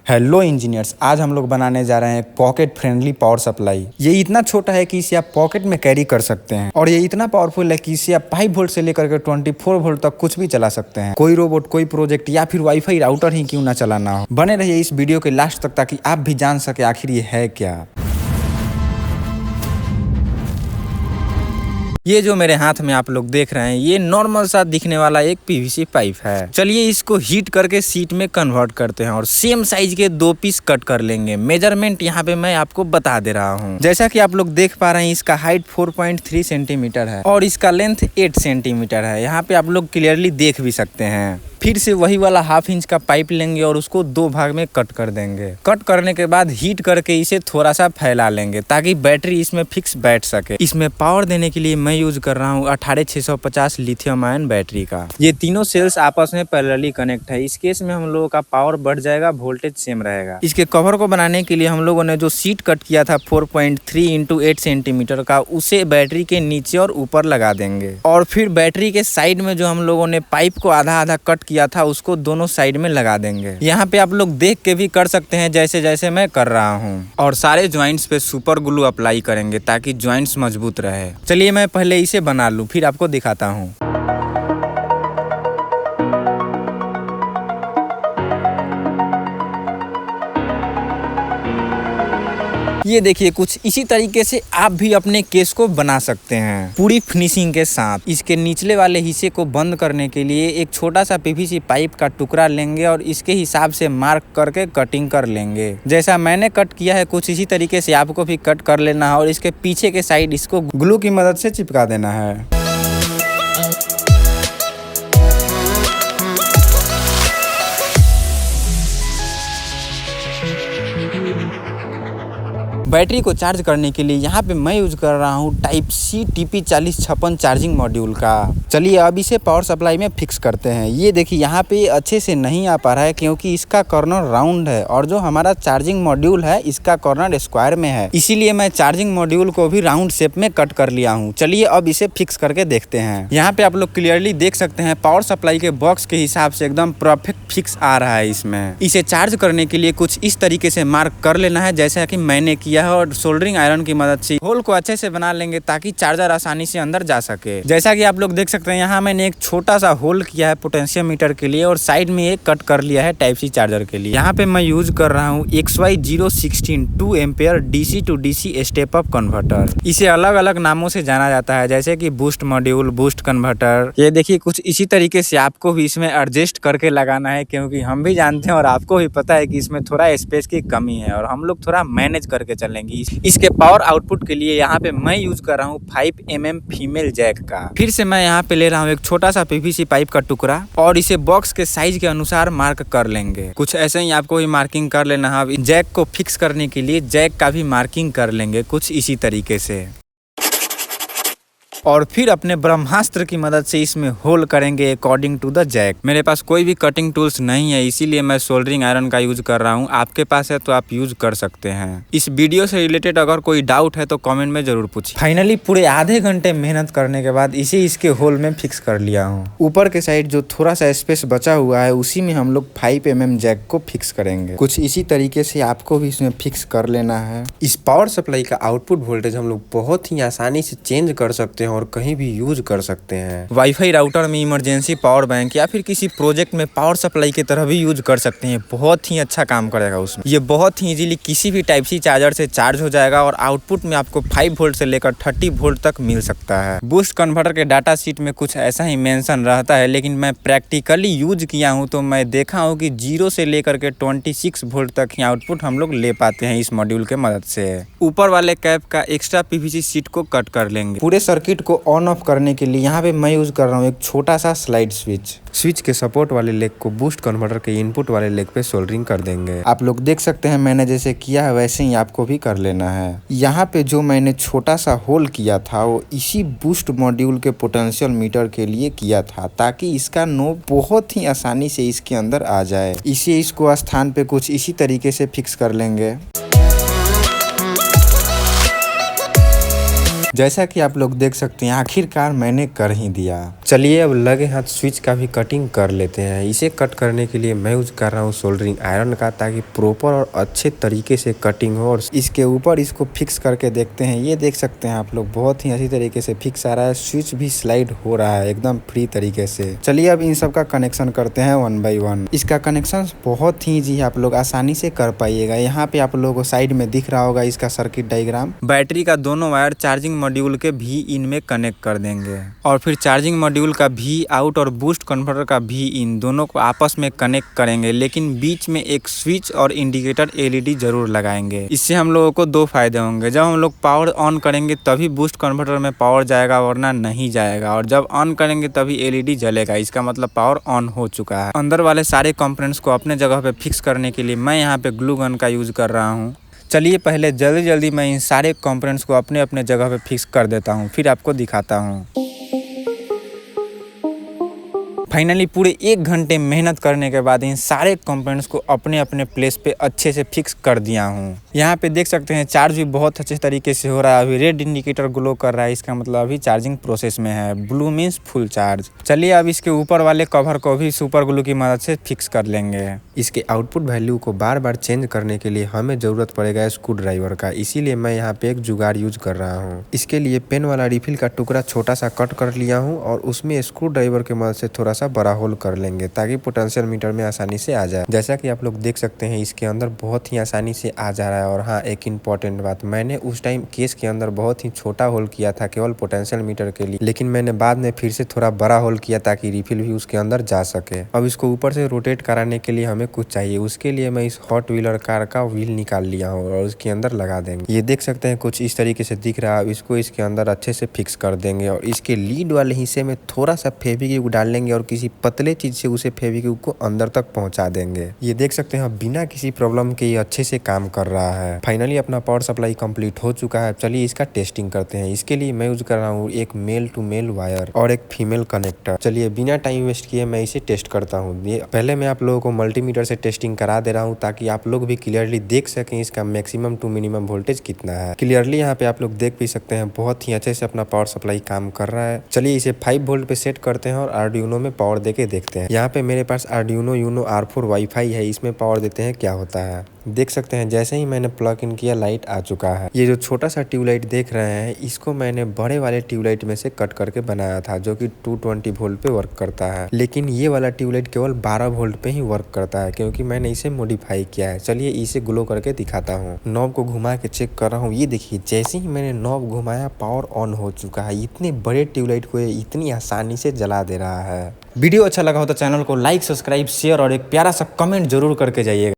Hello engineers, आज हम लोग बनाने जा रहे हैं पॉकेट फ्रेंडली पावर सप्लाई। ये इतना छोटा है कि इसे आप पॉकेट में कैरी कर सकते हैं और ये इतना पावरफुल है कि इसे आप 5 वोल्ट से लेकर के 24 वोल्ट तक कुछ भी चला सकते हैं। कोई रोबोट, कोई प्रोजेक्ट या फिर वाईफाई राउटर ही क्यों ना चलाना हो। बने रहिए इस वीडियो के लास्ट तक ताकि आप भी जान सके आखिर ये है क्या। ये जो मेरे हाथ में आप लोग देख रहे हैं, ये नॉर्मल सा दिखने वाला एक पीवीसी पाइप है। चलिए इसको हीट करके शीट में कन्वर्ट करते हैं और सेम साइज के 2 पीस कट कर लेंगे। मेजरमेंट यहाँ पे मैं आपको बता दे रहा हूँ। जैसा कि आप लोग देख पा रहे हैं, इसका हाइट 4.3 सेंटीमीटर है और इसका लेंथ 8 सेंटीमीटर है। यहाँ पे आप लोग क्लियरली देख भी सकते हैं। फिर से वही वाला 1/2 इंच का पाइप लेंगे और उसको 2 भाग में कट कर देंगे। कट करने के बाद हीट करके इसे थोड़ा सा फैला लेंगे ताकि बैटरी इसमें फिक्स बैठ सके। इसमें पावर देने के लिए मैं यूज कर रहा हूँ 18650 लिथियम आयन बैटरी का। ये तीनों सेल्स आपस में पैरेलली कनेक्ट है। इस केस में हम लोगों का पावर बढ़ जाएगा, वोल्टेज सेम रहेगा। इसके कवर को बनाने के लिए हम लोगों ने जो शीट कट किया था 4.3 × 8 सेंटीमीटर का, उसे बैटरी के नीचे और ऊपर लगा देंगे और फिर बैटरी के साइड में जो हम लोगों ने पाइप को आधा आधा कट किया था उसको दोनों साइड में लगा देंगे। यहाँ पे आप लोग देख के भी कर सकते हैं जैसे जैसे मैं कर रहा हूँ। और सारे ज्वाइंट्स पे सुपर ग्लू अप्लाई करेंगे ताकि ज्वाइंट्स मजबूत रहे। चलिए मैं पहले इसे बना लूँ, फिर आपको दिखाता हूँ। ये देखिए, कुछ इसी तरीके से आप भी अपने केस को बना सकते हैं पूरी फिनिशिंग के साथ। इसके निचले वाले हिस्से को बंद करने के लिए एक छोटा सा पीवीसी पाइप का टुकड़ा लेंगे और इसके हिसाब से मार्क करके कटिंग कर लेंगे। जैसा मैंने कट किया है कुछ इसी तरीके से आपको भी कट कर लेना है और इसके पीछे के साइड इसको ग्लू की मदद से चिपका देना है। बैटरी को चार्ज करने के लिए यहाँ पे मैं यूज कर रहा हूँ Type-C TP4056 चार्जिंग मॉड्यूल का। चलिए अब इसे पावर सप्लाई में फिक्स करते हैं। ये देखिए, यहाँ पे अच्छे से नहीं आ पा रहा है क्योंकि इसका कॉर्नर राउंड है और जो हमारा चार्जिंग मॉड्यूल है इसका कॉर्नर स्क्वायर में है। इसीलिए मैं चार्जिंग मॉड्यूल को भी राउंड शेप में कट कर लिया हूँ। चलिए अब इसे फिक्स करके देखते हैं। यहाँ पे आप लोग क्लियरली देख सकते हैं पावर सप्लाई के बॉक्स के हिसाब से एकदम परफेक्ट फिक्स आ रहा है इसमें। इसे चार्ज करने के लिए कुछ इस तरीके से मार्क कर लेना है जैसा कि मैंने किया है और सोल्डरिंग आयरन की मदद से होल को अच्छे से बना लेंगे ताकि चार्जर आसानी से अंदर जा सके। जैसा कि आप लोग देख सकते हैं, यहाँ मैंने एक छोटा सा होल किया है पोटेंशियोमीटर के लिए और साइड में एक कट कर लिया है Type-C चार्जर के लिए। यहाँ पे मैं यूज कर रहा हूँ XY016 2 ampere DC to DC step up converter. इसे अलग अलग नामों से जाना जाता है जैसे कि बूस्ट मॉड्यूल, बूस्ट कन्वर्टर। ये देखिए, कुछ इसी तरीके से आपको भी इसमें एडजस्ट करके लगाना है क्योंकि हम भी जानते हैं और आपको भी पता है कि इसमें थोड़ा स्पेस की कमी है और हम लोग थोड़ा मैनेज करके चलेंगे। इसके पावर आउटपुट के लिए यहाँ पे मैं यूज कर रहा हूँ 5 mm फीमेल जैक का। फिर से मैं यहाँ पे ले रहा हूँ एक छोटा सा पीवीसी पाइप का टुकड़ा और इसे बॉक्स के साइज के अनुसार मार्क कर लेंगे। कुछ ऐसे ही आपको भी मार्किंग कर लेना है। अब जैक को फिक्स करने के लिए जैक का भी मार्किंग कर लेंगे कुछ इसी तरीके से और फिर अपने ब्रह्मास्त्र की मदद से इसमें होल करेंगे अकॉर्डिंग टू द जैक। मेरे पास कोई भी कटिंग टूल्स नहीं है इसीलिए मैं सोल्डरिंग आयरन का यूज कर रहा हूँ। आपके पास है तो आप यूज कर सकते हैं। इस वीडियो से रिलेटेड अगर कोई डाउट है तो कमेंट में जरूर पूछिए। फाइनली पूरे आधे घंटे मेहनत करने के बाद इसे इसके होल में फिक्स कर लिया हूँ। ऊपर के साइड जो थोड़ा सा स्पेस बचा हुआ है उसी में हम लोग 5 mm जैक को फिक्स करेंगे। कुछ इसी तरीके से आपको भी इसमें फिक्स कर लेना है। इस पावर सप्लाई का आउटपुट वोल्टेज हम लोग बहुत ही आसानी से चेंज कर सकते हैं और कहीं भी यूज कर सकते हैं। वाईफाई राउटर में, इमरजेंसी पावर बैंक या फिर किसी प्रोजेक्ट में पावर सप्लाई की तरह भी यूज कर सकते हैं। बहुत ही अच्छा काम करेगा उसमें। ये बहुत ही इजीली किसी भी Type-C चार्जर से चार्ज हो जाएगा और आउटपुट में आपको 5 वोल्ट से लेकर 30 वोल्ट तक मिल सकता है। बूस्ट कन्वर्टर के डाटा शीट में कुछ ऐसा ही मेंशन रहता है लेकिन मैं प्रैक्टिकली यूज किया हूँ तो मैं देखा हूँ कि 0 से लेकर के 26 वोल्ट तक ही आउटपुट हम लोग ले पाते हैं इस मॉड्यूल के मदद से। ऊपर वाले कैप का एक्स्ट्रा पीवीसी शीट को कट कर लेंगे। पूरे सर्किट को ऑन ऑफ करने के लिए यहाँ पे मैं यूज कर रहा हूँ एक छोटा सा स्लाइड स्विच के सपोर्ट वाले लेग को बूस्ट कन्वर्टर के इनपुट वाले लेग पे सोल्डरिंग कर देंगे। आप लोग देख सकते हैं मैंने जैसे किया है वैसे ही आपको भी कर लेना है। यहाँ पे जो मैंने छोटा सा होल किया था वो इसी बूस्ट मॉड्यूल के पोटेंशियल मीटर के लिए किया था ताकि इसका नोब बहुत ही आसानी से इसके अंदर आ जाए। इसको स्थान पे कुछ इसी तरीके से फिक्स कर लेंगे। जैसा कि आप लोग देख सकते हैं आखिरकार मैंने कर ही दिया। चलिए अब लगे हाथ स्विच का भी कटिंग कर लेते हैं। इसे कट करने के लिए मैं यूज कर रहा हूँ सोल्डरिंग आयरन का, ताकि प्रॉपर और अच्छे तरीके से कटिंग हो। और इसके ऊपर इसको फिक्स करके देखते हैं। ये देख सकते हैं आप लोग बहुत ही अच्छी तरीके से फिक्स आ रहा है। स्विच भी स्लाइड हो रहा है एकदम फ्री तरीके से। चलिए अब इन सब का कनेक्शन करते हैं 1 बाय 1। इसका कनेक्शन बहुत ही ईजी, आप लोग आसानी से कर पाइएगा। यहाँ पे आप लोगों को साइड में दिख रहा होगा इसका सर्किट डायग्राम। बैटरी का दोनों वायर चार्जिंग मॉड्यूल के भी इन में कनेक्ट कर देंगे, और फिर चार्जिंग मॉड्यूल का भी आउट और बूस्ट कन्वर्टर का भी इन दोनों को आपस में कनेक्ट करेंगे। लेकिन बीच में एक स्विच और इंडिकेटर एलईडी जरूर लगाएंगे। इससे हम लोगों को 2 फायदे होंगे। जब हम लोग पावर ऑन करेंगे तभी बूस्ट कन्वर्टर में पावर जाएगा, वरना नहीं जाएगा। और जब ऑन करेंगे तभी एलईडी जलेगा, इसका मतलब पावर ऑन हो चुका है। अंदर वाले सारे कंपोनेंट्स को अपने जगह पे फिक्स करने के लिए मैं यहाँ पे ग्लू गन का यूज कर रहा हूँ। चलिए पहले जल्दी मैं इन सारे कंपोनेंट्स को अपने अपने जगह पे फिक्स कर देता हूँ, फिर आपको दिखाता हूँ। फाइनली पूरे 1 घंटे मेहनत करने के बाद इन सारे कंपोनेंट्स को अपने अपने प्लेस पे अच्छे से फिक्स कर दिया हूँ। यहाँ पे देख सकते हैं चार्ज भी बहुत अच्छे तरीके से हो रहा है। अभी रेड इंडिकेटर ग्लो कर रहा है, इसका मतलब अभी चार्जिंग प्रोसेस में है। Blue means full charge. चलिए अब इसके ऊपर वाले कवर को भी सुपर ग्लू की मदद से फिक्स कर लेंगे। इसके आउटपुट वैल्यू को बार बार चेंज करने के लिए हमें जरूरत पड़ेगा स्क्रू ड्राइवर का, इसीलिए मैं यहाँ पे एक जुगाड़ यूज कर रहा हूँ। इसके लिए पेन वाला रिफिल का टुकड़ा छोटा सा कट कर लिया हूँ और उसमें स्क्रू ड्राइवर की मदद से थोड़ा सा बड़ा होल कर लेंगे, ताकि पोटेंशियल मीटर में आसानी से आ जाए। जैसा कि आप लोग देख सकते हैं इसके अंदर बहुत ही आसानी से आ जा रहा है। और हाँ, एक इम्पॉर्टेंट बात, मैंने उस टाइम केस के अंदर बहुत ही छोटा होल किया था केवल पोटेंशियल मीटर के लिए, लेकिन मैंने बाद में फिर से थोड़ा बड़ा होल किया ताकि रिफिल भी उसके अंदर जा सके। अब इसको ऊपर से रोटेट कराने के लिए हमें कुछ चाहिए। उसके लिए मैं इस हॉट व्हीलर कार का व्हील निकाल लिया हूँ और उसके अंदर लगा देंगे। ये देख सकते हैं कुछ इस तरीके से दिख रहा है। इसको इसके अंदर अच्छे से फिक्स कर देंगे और इसके लीड वाले हिस्से में थोड़ा सा फेविक्विक डाल लेंगे और किसी पतले चीज से उसे फेविक्विक को अंदर तक पहुंचा देंगे। ये देख सकते हैं बिना किसी प्रॉब्लम के ये अच्छे से काम कर रहा है। फाइनली अपना पावर सप्लाई कंप्लीट हो चुका है। चलिए इसका टेस्टिंग करते हैं। इसके लिए मैं यूज कर रहा हूँ एक मेल टू मेल वायर और एक फीमेल कनेक्टर। चलिए बिना टाइम वेस्ट किए मैं इसे टेस्ट करता हूँ। पहले मैं आप लोगों को मल्टीमीटर से टेस्टिंग करा दे रहा हूँ, ताकि आप लोग भी क्लियरली देख सकें इसका मैक्सिमम टू मिनिमम वोल्टेज कितना है। क्लियरली यहाँ पे आप लोग देख भी सकते हैं बहुत ही अच्छे से अपना पावर सप्लाई काम कर रहा है। चलिए इसे 5 वोल्ट पे सेट करते हैं और आर्डिनो में पावर देके देखते हैं। यहाँ पे मेरे पास आर्डिनो यूनो R4 वाईफाई है, इसमें पावर देते हैं क्या होता है। देख सकते हैं जैसे ही मैंने प्लग इन किया लाइट आ चुका है। ये जो छोटा सा ट्यूबलाइट देख रहे हैं इसको मैंने बड़े वाले ट्यूबलाइट में से कट करके बनाया था, जो कि 220 वोल्ट पे वर्क करता है। लेकिन ये वाला ट्यूबलाइट केवल 12 वोल्ट पे ही वर्क करता है, क्योंकि मैंने इसे मॉडिफाई किया है। चलिए इसे ग्लो करके दिखाता हूँ। नॉब को घुमा के चेक कर रहा हूँ। ये देखिए जैसे ही मैंने नॉब घुमाया पावर ऑन हो चुका है। इतने बड़े ट्यूबलाइट को ये इतनी आसानी से जला दे रहा है। वीडियो अच्छा लगा हो तो चैनल को लाइक, सब्सक्राइब, शेयर और एक प्यारा सा कमेंट जरूर करके जाइएगा।